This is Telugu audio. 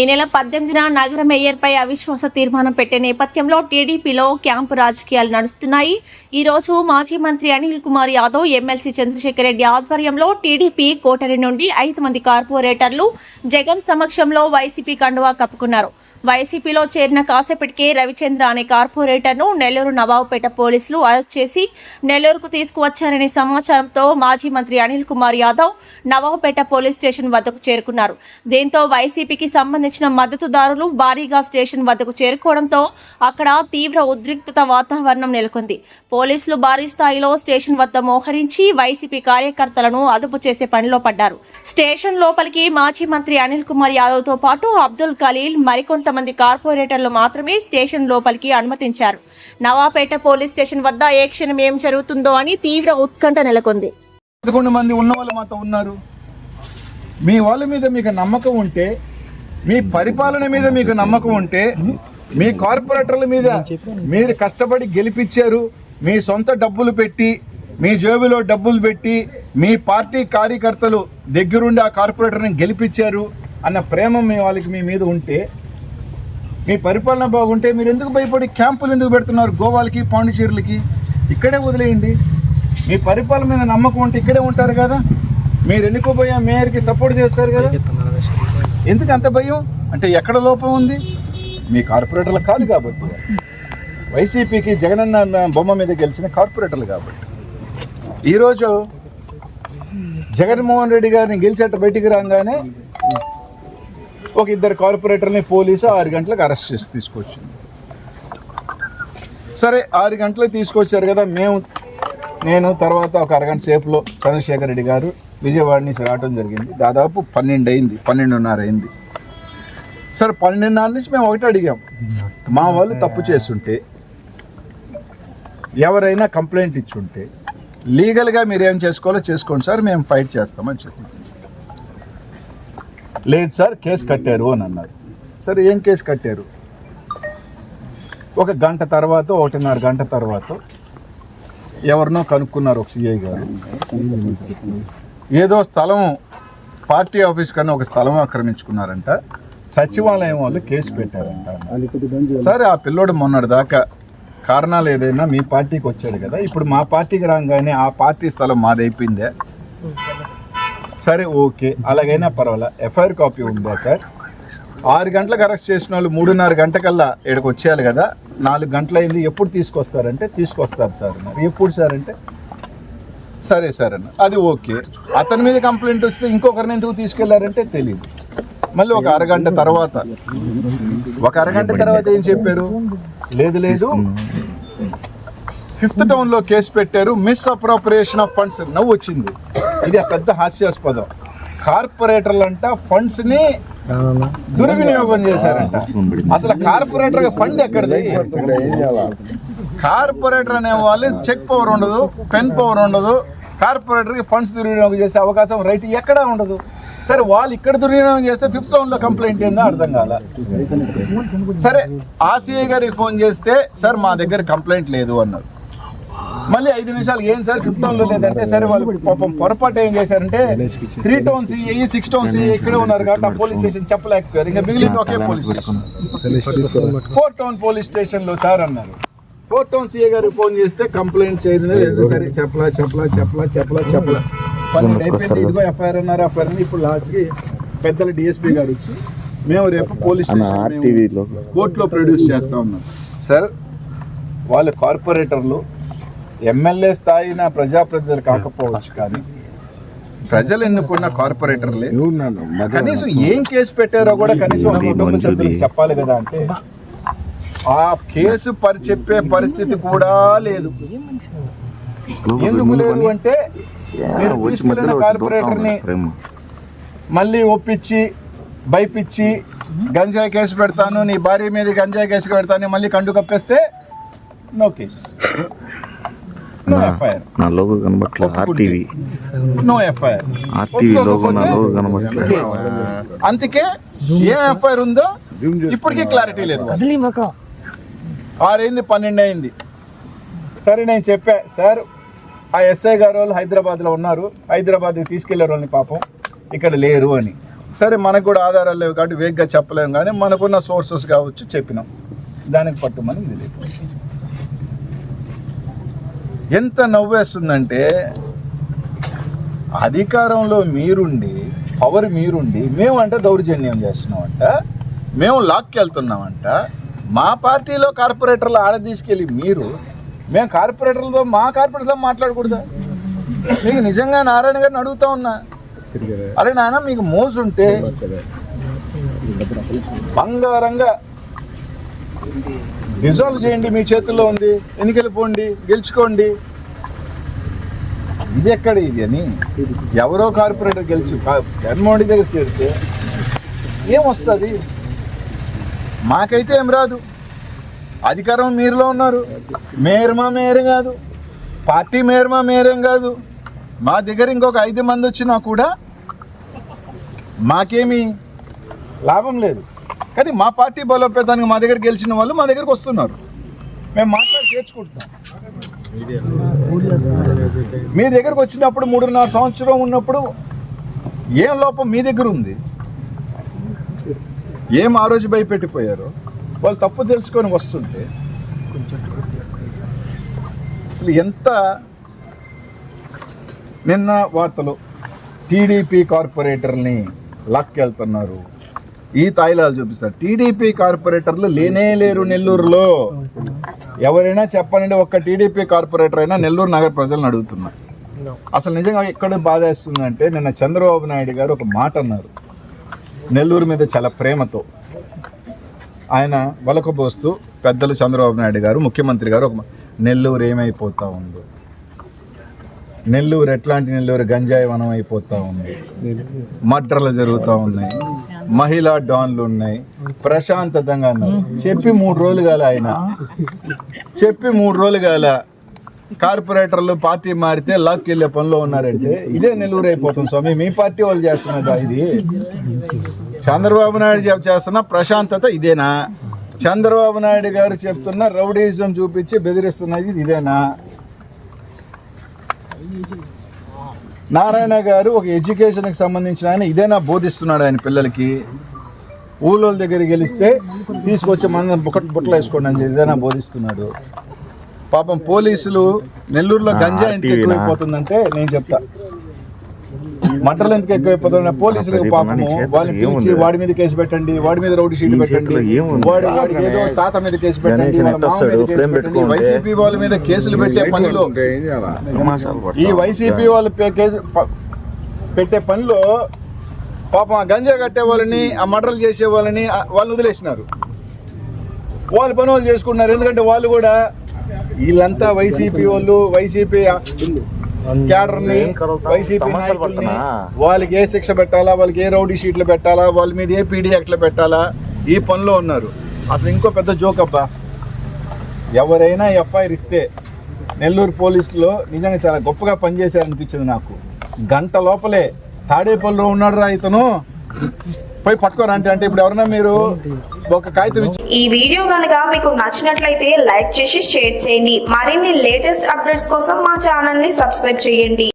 ఈ నెల 18న నగర మేయర్పై అవిశ్వాస తీర్మానం పెట్టే నేపథ్యంలో టీడీపీలో క్యాంపు రాజకీయాలు నడుస్తున్నాయి. ఈ రోజు మాజీ మంత్రి అనిల్ కుమార్ యాదవ్, ఎమ్మెల్సీ చంద్రశేఖర్ రెడ్డి ఆధ్వర్యంలో టీడీపీ కోటరి నుండి 5 మంది కార్పొరేటర్లు జగన్ సమక్షంలో వైసీపీ కండువా కప్పుకున్నారు. వైసీపీలో చేరిన కాసేపటికే రవిచంద్ర అనే కార్పొరేటర్ను నెల్లూరు నవాబుపేట పోలీసులు అరెస్ట్ చేసి నెల్లూరుకు తీసుకువచ్చారనే సమాచారంతో మాజీ మంత్రి అనిల్ కుమార్ యాదవ్ నవాబుపేట పోలీస్ స్టేషన్ వద్దకు చేరుకున్నారు. దీంతో వైసీపీకి సంబంధించిన మద్దతుదారులు భారీగా స్టేషన్ వద్దకు చేరుకోవడంతో అక్కడ తీవ్ర ఉద్రిక్తత వాతావరణం నెలకొంది. పోలీసులు భారీ స్థాయిలో స్టేషన్ వద్ద మోహరించి వైసీపీ కార్యకర్తలను అదుపు చేసే పనిలో పడ్డారు. స్టేషన్ లోపలికి మాజీ మంత్రి అనిల్ కుమార్ యాదవ్ తో పాటు అబ్దుల్ ఖలీల్, మరికొంతమంది కార్పొరేటర్లు మాత్రమే స్టేషన్ లోపలికి అనుమతించారు. నవాబుపేట పోలీస్ స్టేషన్ వద్ద ఏ క్షణం ఏం జరుగుతుందో అని తీవ్ర ఉత్కంఠ నెలకొంది. 11 మంది ఉన్న వాళ్ళు మాతో ఉన్నారు. మీ వాళ్ళ మీద మీకు నమ్మకం ఉంటే, మీ పరిపాలన మీద మీకు నమ్మకం ఉంటే, మీ కార్పొరేటర్ల మీద మీరు కష్టపడి గెలిపించారు, మీ సొంత డబ్బులు పెట్టి, మీ జేబులో డబ్బులు పెట్టి, మీ పార్టీ కార్యకర్తలు దగ్గరుండి ఆ కార్పొరేటర్ని గెలిపించారు అన్న ప్రేమ మీ వాళ్ళకి మీ మీద ఉంటే, మీ పరిపాలన బాగుంటే మీరు ఎందుకు భయపడి క్యాంపులు ఎందుకు పెడుతున్నారు? గోవాలకి, పాండిచేరులకి ఇక్కడే వదిలేయండి. మీ పరిపాలన మీద నమ్మకం ఉంటే ఇక్కడే ఉంటారు కదా. మీరు ఎన్నుకోబోయే మేయర్కి సపోర్ట్ చేస్తారు కదా. ఎందుకు అంత భయం? అంటే ఎక్కడ లోపం ఉంది? మీ కార్పొరేటర్లు కాదు కాబట్టి, వైసీపీకి జగనన్న బొమ్మ మీద గెలిచిన కార్పొరేటర్లు కాబట్టి. ఈరోజు జగన్మోహన్ రెడ్డి గారిని గెలిచేట బయటికి రాగానే ఒక 2 కార్పొరేటర్ని పోలీసు 6 గంటలకు అరెస్ట్ చేసి తీసుకొచ్చింది. సరే 6 గంటలకు తీసుకొచ్చారు కదా. నేను తర్వాత ఒక అరగంట సేపులో చంద్రశేఖర్ రెడ్డి గారు విజయవాడ నుంచి రావడం జరిగింది. దాదాపు 12 అయింది, 12:30 అయింది. సరే 12:30 నుంచి మేము ఒకటి అడిగాం, మా వాళ్ళు తప్పు చేస్తుంటే, ఎవరైనా కంప్లైంట్ ఇచ్చుంటే లీగల్గా మీరు ఏం చేసుకోవాలో చేసుకోండి సార్, మేము ఫైట్ చేస్తామని చెప్పి. లేదు సార్ కేసు కట్టారు అని అన్నారు. సరే ఏం కేసు కట్టారు? ఒక గంట తర్వాత, 1:30 గంట తర్వాత ఎవరినో కనుక్కున్నారు ఒక సిఐ గారు. ఏదో స్థలం, పార్టీ ఆఫీస్ కన్నా ఒక స్థలం ఆక్రమించుకున్నారంట, సచివాలయం వాళ్ళు కేసు పెట్టారంట. సరే ఆ పిల్లోడు మొన్నటి దాకా కారణాలు ఏదైనా మీ పార్టీకి వచ్చాడు కదా, ఇప్పుడు మా పార్టీకి రాగానే ఆ పార్టీ స్థలం మాదైపోయిందే. సరే ఓకే, అలాగైనా పర్వాలా, ఎఫ్ఐఆర్ కాపీ ఉందా సార్? 6 గంటలకు అరెస్ట్ చేసిన వాళ్ళు 3:30 గంటకల్లా ఇక్కడికి వచ్చేయాలి కదా, 4 గంటలైంది, ఎప్పుడు తీసుకొస్తారంటే తీసుకొస్తారు సార్ అన్నారు. ఎప్పుడు సార్ అంటే సరే సార్ అన్న. అది ఓకే. అతని మీద కంప్లైంట్ వస్తే ఇంకొకరిని ఎందుకు తీసుకెళ్లారంటే తెలియదు. మళ్ళీ ఒక అరగంట తర్వాత ఏం చెప్పారు? లేదు 5th టౌన్లో కేసు పెట్టారు, మిస్ అప్రోప్రియేషన్ ఆఫ్ ఫండ్స్. నవ్వు వచ్చింది. ఇది పెద్ద హాస్యాస్పదం. కార్పొరేటర్లు అంట ఫండ్స్ని దుర్వినియోగం చేశారంట. అసలు కార్పొరేటర్ ఫండ్ ఎక్కడిది? కార్పొరేటర్ అనే వాళ్ళు చెక్ పవర్ ఉండదు, పెన్ పవర్ ఉండదు. కార్పొరేటర్కి ఫండ్స్ దుర్వినియోగం చేసే అవకాశం రైట్ ఎక్కడా ఉండదు. సరే వాళ్ళు ఇక్కడ దుర్వినియోగం చేస్తే 5th టౌన్లో కంప్లైంట్ ఏందో అర్థం కాల. సరే ఆర్సీఐ గారికి ఫోన్ చేస్తే సార్ మా దగ్గర కంప్లైంట్ లేదు అన్నారు. మళ్ళీ 5 నిమిషాలు ఏం సార్ 5th టౌన్లో లేదంటే, సరే వాళ్ళు పాపం పొరపాటు ఏం చేశారంటే 3 టౌన్ సిఐ, 6 టౌన్ సిఐ ఇక్కడే ఉన్నారు కాబట్టి ఆ పోలీస్ స్టేషన్ చెప్పలేకపోయారు. ఇంకా మిగిలింది ఒకే పోలీస్ స్టేషన్, 4 టౌన్ పోలీస్ స్టేషన్లో సార్ అన్నారు. 4 టౌన్ సిఐ గారికి ఫోన్ చేస్తే కంప్లైంట్ చేయడం లేదు. సరే చెప్పలా 12 అయిపోయింది. ఇదిగో ఎఫ్ఐఆర్ అన్నారు. ఎఫ్ఐఆర్ ఇప్పుడు లాస్ట్కి పెద్దల డిఎస్పీ గారు వచ్చి మేము రేపు పోలీస్ స్టేషన్ కోర్టులో ప్రొడ్యూస్ చేస్తా ఉన్నాం. సార్ వాళ్ళు కార్పొరేటర్లు ఎమ్మెల్యే స్థాయిన ప్రజాప్రతినిధులు కాకపోవచ్చు, కానీ ప్రజలు ఎన్నుకున్న కార్పొరేటర్లే. కనీసం ఏం కేసు పెట్టారో కూడా కనీసం కుటుంబ సభ్యులకు చెప్పాలి కదా. అంటే ఆ కేసు చెప్పే పరిస్థితి కూడా లేదు. ఎందుకు లేదు అంటే, మీరు తీసుకెళ్ళిన కార్పొరేటర్ని మళ్ళీ ఒప్పించి భయపించి గంజాయి కేసు పెడతాను, నీ భార్య మీద గంజాయి కేసు పెడతాను, మళ్ళీ కండు కప్పేస్తే no case, no FIR. No FIR. అందుకే ఏం ఎఫ్ఐఆర్ ఉందో ఇప్పటికీ క్లారిటీ లేదు. 6 అయింది, 12 అయింది. సరే నేను చెప్పా సార్, ఆ ఎస్ఐ గారు వాళ్ళు హైదరాబాద్లో ఉన్నారు, హైదరాబాద్కి తీసుకెళ్లారు వాళ్ళని, పాపం ఇక్కడ లేరు అని. సరే మనకు కూడా ఆధారాలు లేవు కాబట్టి వేగ్గా చెప్పలేము, కానీ మనకున్న సోర్సెస్ కావచ్చు చెప్పినాం, దానికి పట్టుమని ఇది లేదు. ఎంత నవ్వేస్తుందంటే అధికారంలో మీరుండి, పవర్ మీరుండి, మేము అంటే దౌర్జన్యం చేస్తున్నామంట, మేము లాక్కి వెళ్తున్నామంట. మా పార్టీలో కార్పొరేటర్లు ఆడ తీసుకెళ్ళి మీరు, మేము కార్పొరేటర్లతో మా కార్పొరేటర్తో మాట్లాడకూడదా? మీకు నిజంగా నారాయణ గారిని అడుగుతా ఉన్నా, అరే నాన్న మీకు మోజు ఉంటే బంగారంగా డిజాల్వ్ చేయండి, మీ చేతుల్లో ఉంది, ఎన్నికలు పోండి, గెలుచుకోండి. ఇది ఎక్కడ ఇది అని ఎవరో కార్పొరేటర్ గెలిచి జగన్మోహన్ రెడ్డి దగ్గర చేరితే ఏమొస్తుంది? మాకైతే ఏం రాదు. అధికారం మీరులో ఉన్నారు, మేయర్ మా మేయర్ కాదు, పార్టీ మేయర్ మా మేయర్ ఏం కాదు. మా దగ్గర ఇంకొక 5 మంది వచ్చినా కూడా మాకేమీ లాభం లేదు. కానీ మా పార్టీ బలోపేతానికి మా దగ్గర గెలిచిన వాళ్ళు మా దగ్గరకు వస్తున్నారు, మేము మాట్లాడి చేర్చుకుంటున్నాం. మీ దగ్గరకు వచ్చినప్పుడు 3.5 సంవత్సరం ఉన్నప్పుడు ఏం లోపం మీ దగ్గర ఉంది? ఏం ఆ రోజు భయపెట్టిపోయారో వాళ్ళు తప్పు తెలుసుకొని వస్తుంటే అసలు ఎంత. నిన్న వార్తలు టీడీపీ కార్పొరేటర్ని లాక్కెళ్తున్నారు, ఈ తాయిలాలు చూపిస్తారు. టీడీపీ కార్పొరేటర్లు లేనే లేరు నెల్లూరులో. ఎవరైనా చెప్పనండి, ఒక్క టీడీపీ కార్పొరేటర్ అయినా నెల్లూరు నగర ప్రజలను అడుగుతున్నా. అసలు నిజంగా ఎక్కడ బాధ వేస్తుందంటే, నిన్న చంద్రబాబు నాయుడు గారు ఒక మాట అన్నారు, నెల్లూరు మీద చాలా ప్రేమతో ఆయన వలకబోస్తూ, పెద్దలు చంద్రబాబు నాయుడు గారు ముఖ్యమంత్రి గారు ఒక నెల్లూరు ఏమైపోతా ఉందో, నెల్లూరు ఎట్లాంటి నెల్లూరు గంజాయి వనం అయిపోతూ ఉంది, మర్డర్లు జరుగుతూ ఉన్నాయి, మహిళా డాన్లు ఉన్నాయి, ప్రశాంతతంగా అన్నారు. చెప్పి 3 రోజులు కాల ఆయన చెప్పి 3 రోజులు కాల కార్పొరేటర్లు పార్టీ మారితే లాక్కి వెళ్ళే పనిలో ఉన్నారంటే ఇదే నెల్లూరు అయిపోతుంది స్వామి. మీ పార్టీ వాళ్ళు చేస్తున్నదా ఇది? చంద్రబాబు నాయుడు చేస్తున్న ప్రశాంతత ఇదేనా? చంద్రబాబు నాయుడు గారు చెప్తున్న రౌడీజం చూపించి బెదిరిస్తున్నది ఇదేనా? నారాయణ గారు ఒక ఎడ్యుకేషన్కి సంబంధించిన ఆయన ఇదేనా బోధిస్తున్నాడు ఆయన పిల్లలకి? ఊళ్ళో దగ్గరికి గెలిస్తే తీసుకొచ్చి మన బుట్టలు వేసుకోండి అని ఇదేనా బోధిస్తున్నాడు? పాపం పోలీసులు నెల్లూరులో గంజా ఎందుకు ఎక్కువైపోతుందంటే నేను చెప్తా, మటర్లు ఎందుకు ఎక్కువైపోతున్నా పోలీసులకు పాపము వాళ్ళని పిలిచి వాడి మీద కేసు పెట్టండి, వాడి మీద రౌడీ షీట్ పెట్టండి, వాడి ఏదో తాత మీద కేసు పెట్టండి, వైసీపీ వాళ్ళ మీద కేసులు పెట్టే పనిలో, ఈ వైసీపీ వాళ్ళు కేసు పెట్టే పనిలో పాపం ఆ గంజా కట్టే వాళ్ళని, ఆ మటర్లు చేసే వాళ్ళని వాళ్ళు వదిలేసినారు. వాళ్ళు పని వాళ్ళు చేసుకున్నారు. ఎందుకంటే వాళ్ళు కూడా వీళ్ళంతా వైసీపీ వాళ్ళు, వైసీపీ క్యాడర్ని, వైసీపీ నాయకుల్ని, వాళ్ళకి ఏ శిక్ష పెట్టాలా, వాళ్ళకి ఏ రౌడీ షీట్లు పెట్టాలా, వాళ్ళ మీద ఏ పీడీ యాక్ట్లు పెట్టాలా, ఈ పనిలో ఉన్నారు. అసలు ఇంకో పెద్ద జోక్ అబ్బా, ఎవరైనా ఎఫ్ఐఆర్ ఇస్తే నెల్లూరు పోలీసులో నిజంగా చాలా గొప్పగా పనిచేశారనిపించింది నాకు. గంట లోపలే తాడేపల్లిలో ఉన్నాడు రా ఇతను, పోయి పట్టుకోరా అంటే ఇప్పుడు ఎవరైనా మీరు ఒక కాగితం ఇచ్చి. ఈ వీడియో కనుక మీకు నచ్చినట్లయితే లైక్ చేసి షేర్ చేయండి. మరిన్ని లేటెస్ట్ అప్డేట్స్ కోసం మా ఛానల్ ని సబ్స్క్రైబ్ చేయండి.